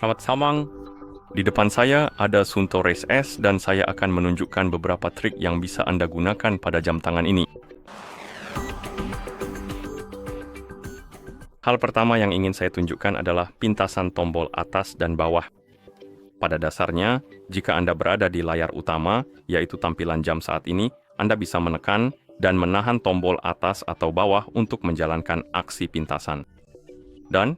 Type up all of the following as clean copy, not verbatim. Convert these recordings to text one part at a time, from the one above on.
Selamat samang. Di depan saya ada Sunto Race S dan saya akan menunjukkan beberapa trik yang bisa Anda gunakan pada jam tangan ini. Hal pertama yang ingin saya tunjukkan adalah pintasan tombol atas dan bawah. Pada dasarnya, jika Anda berada di layar utama, yaitu tampilan jam saat ini, Anda bisa menekan dan menahan tombol atas atau bawah untuk menjalankan aksi pintasan. Dan,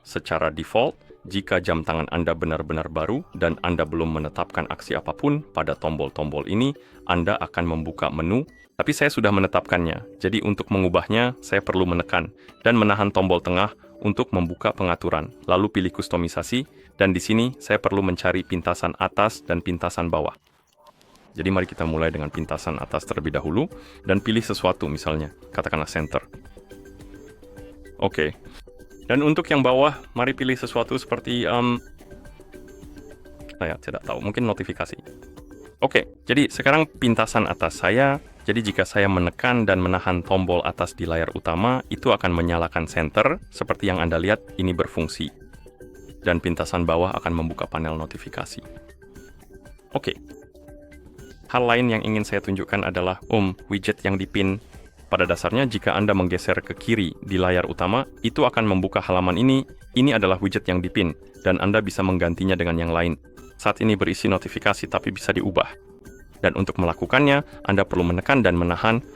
secara default, jika jam tangan Anda benar-benar baru dan Anda belum menetapkan aksi apapun pada tombol-tombol ini, Anda akan membuka menu, tapi saya sudah menetapkannya. Jadi untuk mengubahnya, saya perlu menekan dan menahan tombol tengah untuk membuka pengaturan, lalu pilih kustomisasi, dan di sini saya perlu mencari pintasan atas dan pintasan bawah. Jadi mari kita mulai dengan pintasan atas terlebih dahulu, dan pilih sesuatu misalnya, katakanlah center. Oke. Dan untuk yang bawah, mari pilih sesuatu seperti, saya tidak tahu, mungkin notifikasi. Oke, jadi sekarang pintasan atas saya, jadi jika saya menekan dan menahan tombol atas di layar utama, itu akan menyalakan center, seperti yang Anda lihat, ini berfungsi. Dan pintasan bawah akan membuka panel notifikasi. Oke. Hal lain yang ingin saya tunjukkan adalah, widget yang dipin. Pada dasarnya, jika Anda menggeser ke kiri di layar utama, itu akan membuka halaman ini. Ini adalah widget yang dipin, dan Anda bisa menggantinya dengan yang lain. Saat ini berisi notifikasi, tapi bisa diubah. Dan untuk melakukannya, Anda perlu menekan dan menahan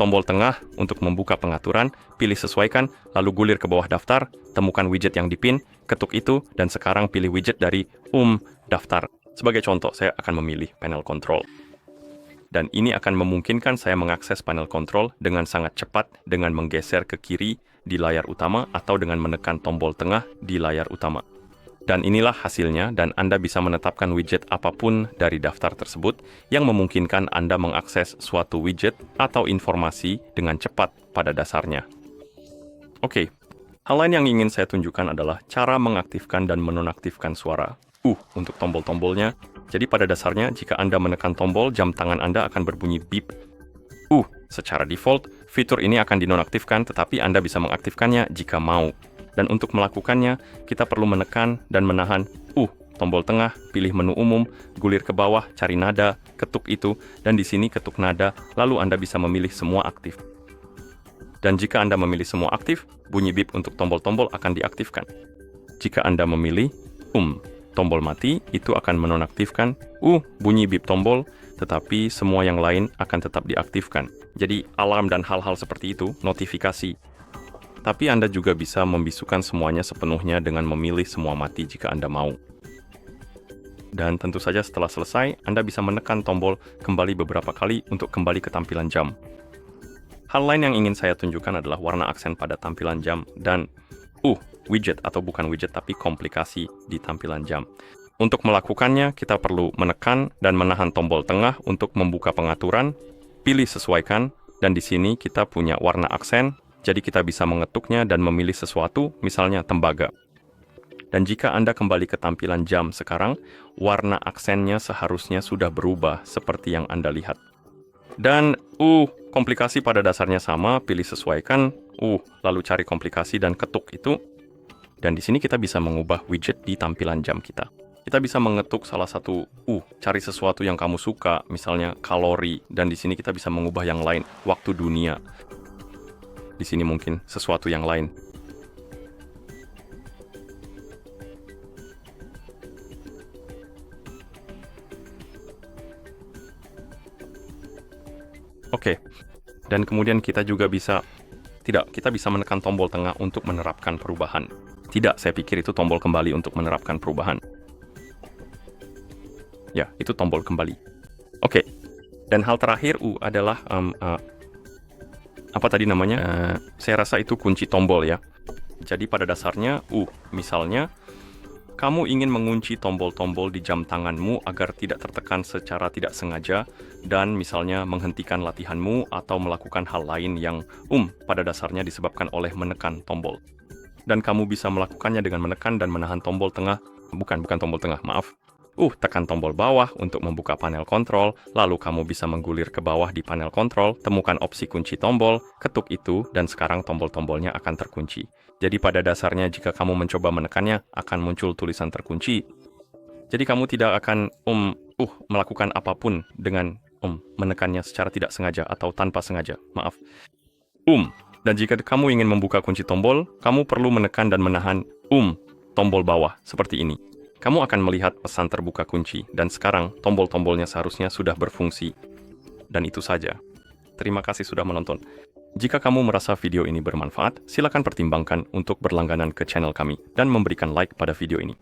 tombol tengah untuk membuka pengaturan, pilih sesuaikan, lalu gulir ke bawah daftar, temukan widget yang dipin, ketuk itu, dan sekarang pilih widget dari daftar. Sebagai contoh, saya akan memilih panel control. Dan ini akan memungkinkan saya mengakses panel kontrol dengan sangat cepat dengan menggeser ke kiri di layar utama atau dengan menekan tombol tengah di layar utama. Dan inilah hasilnya, dan Anda bisa menetapkan widget apapun dari daftar tersebut yang memungkinkan Anda mengakses suatu widget atau informasi dengan cepat pada dasarnya. Oke, hal lain yang ingin saya tunjukkan adalah cara mengaktifkan dan menonaktifkan suara. Untuk tombol-tombolnya. Jadi pada dasarnya, jika Anda menekan tombol, jam tangan Anda akan berbunyi beep. Secara default, fitur ini akan dinonaktifkan, tetapi Anda bisa mengaktifkannya jika mau. Dan untuk melakukannya, kita perlu menekan dan menahan tombol tengah, pilih menu umum, gulir ke bawah, cari nada, ketuk itu, dan di sini ketuk nada, lalu Anda bisa memilih semua aktif. Dan jika Anda memilih semua aktif, bunyi beep untuk tombol-tombol akan diaktifkan. Jika Anda memilih tombol mati, itu akan menonaktifkan bunyi bip tombol, tetapi semua yang lain akan tetap diaktifkan. Jadi alarm dan hal-hal seperti itu, notifikasi. Tapi Anda juga bisa membisukan semuanya sepenuhnya dengan memilih semua mati jika Anda mau. Dan tentu saja setelah selesai, Anda bisa menekan tombol kembali beberapa kali untuk kembali ke tampilan jam. Hal lain yang ingin saya tunjukkan adalah warna aksen pada tampilan jam dan widget atau bukan widget tapi komplikasi di tampilan jam. Untuk melakukannya, kita perlu menekan dan menahan tombol tengah untuk membuka pengaturan, pilih sesuaikan, dan di sini kita punya warna aksen, jadi kita bisa mengetuknya dan memilih sesuatu, misalnya tembaga. Dan jika Anda kembali ke tampilan jam sekarang, warna aksennya seharusnya sudah berubah seperti yang Anda lihat. Dan komplikasi pada dasarnya sama, pilih sesuaikan, lalu cari komplikasi dan ketuk itu. Dan di sini kita bisa mengubah widget di tampilan jam kita. Kita bisa mengetuk salah satu, cari sesuatu yang kamu suka, misalnya kalori, dan di sini kita bisa mengubah yang lain, waktu dunia. Di sini mungkin sesuatu yang lain. Oke, dan kemudian kita juga bisa, kita bisa menekan tombol tengah untuk menerapkan perubahan. Tidak, saya pikir itu tombol kembali untuk menerapkan perubahan. Ya, itu tombol kembali. Oke, dan hal terakhir adalah, apa tadi namanya? Saya rasa itu kunci tombol ya. Jadi pada dasarnya, misalnya, kamu ingin mengunci tombol-tombol di jam tanganmu agar tidak tertekan secara tidak sengaja, dan misalnya menghentikan latihanmu atau melakukan hal lain yang pada dasarnya disebabkan oleh menekan tombol. Dan kamu bisa melakukannya dengan menekan dan menahan tombol tengah, bukan tombol tengah, maaf. Tekan tombol bawah untuk membuka panel kontrol, lalu kamu bisa menggulir ke bawah di panel kontrol, temukan opsi kunci tombol, ketuk itu, dan sekarang tombol-tombolnya akan terkunci. Jadi pada dasarnya jika kamu mencoba menekannya, akan muncul tulisan terkunci. Jadi kamu tidak akan melakukan apapun dengan menekannya secara tidak sengaja atau tanpa sengaja. Maaf. Dan jika kamu ingin membuka kunci tombol, kamu perlu menekan dan menahan tombol bawah seperti ini. Kamu akan melihat pesan terbuka kunci, dan sekarang tombol-tombolnya seharusnya sudah berfungsi. Dan itu saja. Terima kasih sudah menonton. Jika kamu merasa video ini bermanfaat, silakan pertimbangkan untuk berlangganan ke channel kami dan memberikan like pada video ini.